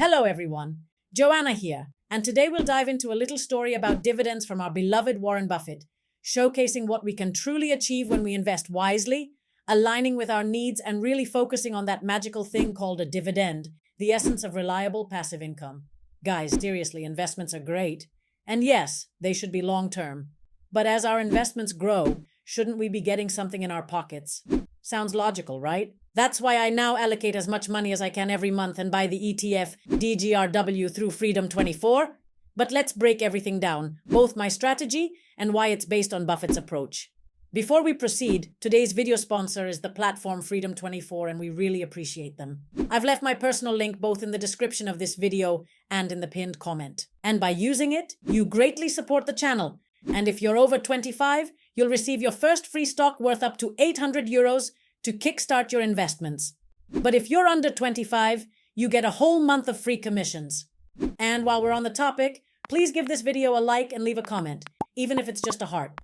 Hello everyone, Joanna here, and today we'll dive into a little story about dividends from our beloved Warren Buffett, showcasing what we can truly achieve when we invest wisely, aligning with our needs and really focusing on that magical thing called a dividend, the essence of reliable passive income. Guys, seriously, investments are great, and yes, they should be long-term. But as our investments grow, shouldn't we be getting something in our pockets? Sounds logical, right? That's why I now allocate as much money as I can every month and buy the ETF DGRW through Freedom 24. But let's break everything down, both my strategy and why it's based on Buffett's approach. Before we proceed, today's video sponsor is the platform Freedom 24, and we really appreciate them. I've left my personal link both in the description of this video and in the pinned comment. And by using it, you greatly support the channel. And if you're over 25, you'll receive your first free stock worth up to €800 to kickstart your investments. But if you're under 25, you get a whole month of free commissions. And while we're on the topic, please give this video a like and leave a comment, even if it's just a heart.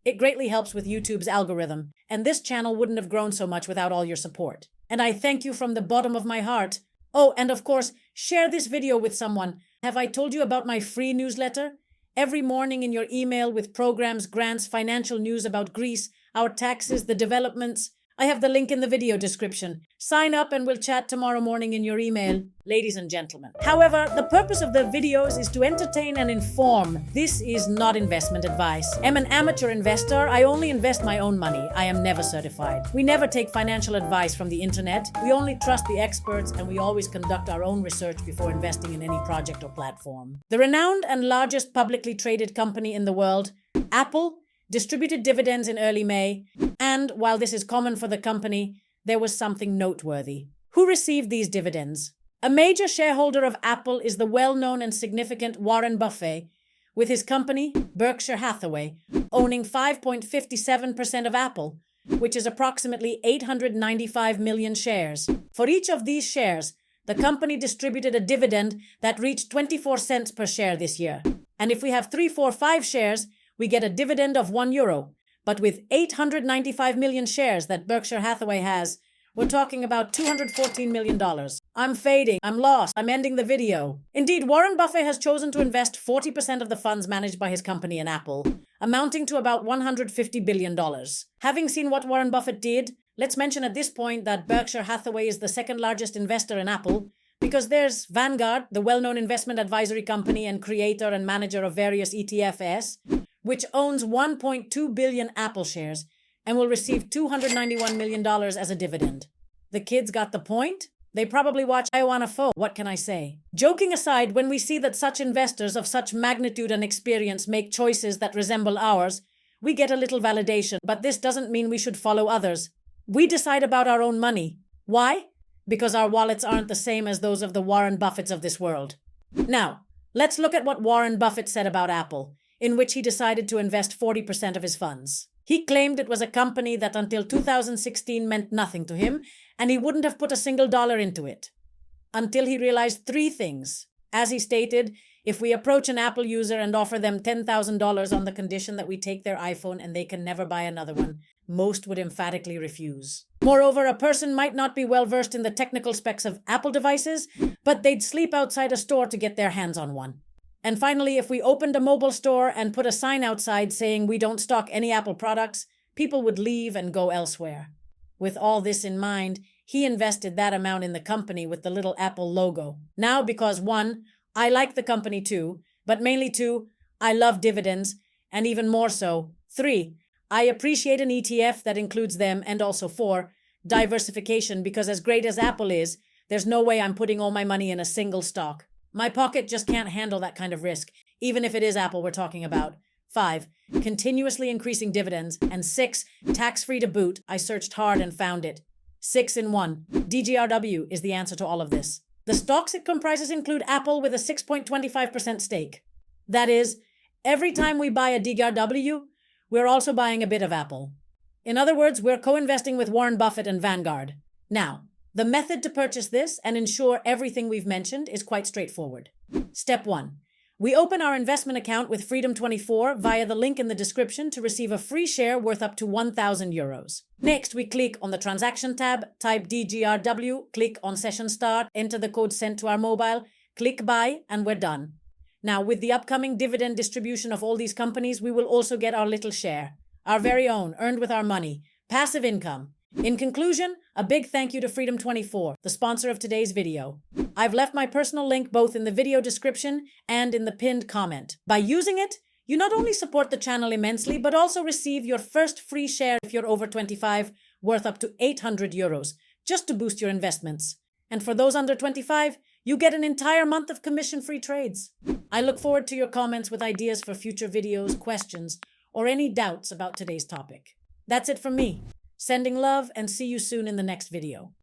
It greatly helps with YouTube's algorithm, and this channel wouldn't have grown so much without all your support. And I thank you from the bottom of my heart. Oh, and of course, share this video with someone. Have I told you about my free newsletter? Every morning in your email with programs, grants, financial news about Greece, our taxes, the developments. I have the link in the video description. Sign up and we'll chat tomorrow morning in your email, ladies and gentlemen. However, the purpose of the videos is to entertain and inform. This is not investment advice. I'm an amateur investor. I only invest my own money. I am never certified. We never take financial advice from the internet. We only trust the experts, and we always conduct our own research before investing in any project or platform. The renowned and largest publicly traded company in the world, Apple, distributed dividends in early May, and while this is common for the company, there was something noteworthy. Who received these dividends? A major shareholder of Apple is the well-known and significant Warren Buffett, with his company, Berkshire Hathaway, owning 5.57% of Apple, which is approximately 895 million shares. For each of these shares, the company distributed a dividend that reached 24 cents per share this year. And if we have 345 shares, we get a dividend of €1. But with 895 million shares that Berkshire Hathaway has, we're talking about $214 million. I'm fading. I'm lost. I'm ending the video. Indeed, Warren Buffett has chosen to invest 40% of the funds managed by his company in Apple, amounting to about $150 billion. Having seen what Warren Buffett did, let's mention at this point that Berkshire Hathaway is the second largest investor in Apple, because there's Vanguard, the well-known investment advisory company and creator and manager of various ETFs, which owns 1.2 billion Apple shares and will receive $291 million as a dividend. The kids got the point? They probably watch I Wanna Phone. What can I say? Joking aside, when we see that such investors of such magnitude and experience make choices that resemble ours, we get a little validation, but this doesn't mean we should follow others. We decide about our own money. Why? Because our wallets aren't the same as those of the Warren Buffetts of this world. Now, let's look at what Warren Buffett said about Apple, in which he decided to invest 40% of his funds. He claimed it was a company that until 2016 meant nothing to him, and he wouldn't have put a single dollar into it. Until he realized three things. As he stated, if we approach an Apple user and offer them $10,000 on the condition that we take their iPhone and they can never buy another one, most would emphatically refuse. Moreover, a person might not be well versed in the technical specs of Apple devices, but they'd sleep outside a store to get their hands on one. And finally, if we opened a mobile store and put a sign outside saying we don't stock any Apple products, people would leave and go elsewhere. With all this in mind, he invested that amount in the company with the little Apple logo. Now, because 1, I like the company too, but mainly 2, I love dividends, and even more so, 3, I appreciate an ETF that includes them, and also 4, diversification, because as great as Apple is, there's no way I'm putting all my money in a single stock. My pocket just can't handle that kind of risk, even if it is Apple we're talking about. 5, continuously increasing dividends. And 6, tax-free to boot. I searched hard and found it. 6 in 1. DGRW is the answer to all of this. The stocks it comprises include Apple with a 6.25% stake. That is, every time we buy a DGRW, we're also buying a bit of Apple. In other words, we're co-investing with Warren Buffett and Vanguard. Now, the method to purchase this and ensure everything we've mentioned is quite straightforward. Step 1. We open our investment account with Freedom24 via the link in the description to receive a free share worth up to 1,000 euros. Next, we click on the transaction tab, type DGRW, click on session start, enter the code sent to our mobile, click buy, and we're done. Now, with the upcoming dividend distribution of all these companies, we will also get our little share, our very own, earned with our money, passive income. In conclusion, a big thank you to Freedom24, the sponsor of today's video. I've left my personal link both in the video description and in the pinned comment. By using it, you not only support the channel immensely, but also receive your first free share if you're over 25, worth up to 800 euros, just to boost your investments. And for those under 25, you get an entire month of commission-free trades. I look forward to your comments with ideas for future videos, questions, or any doubts about today's topic. That's it from me. Sending love and see you soon in the next video.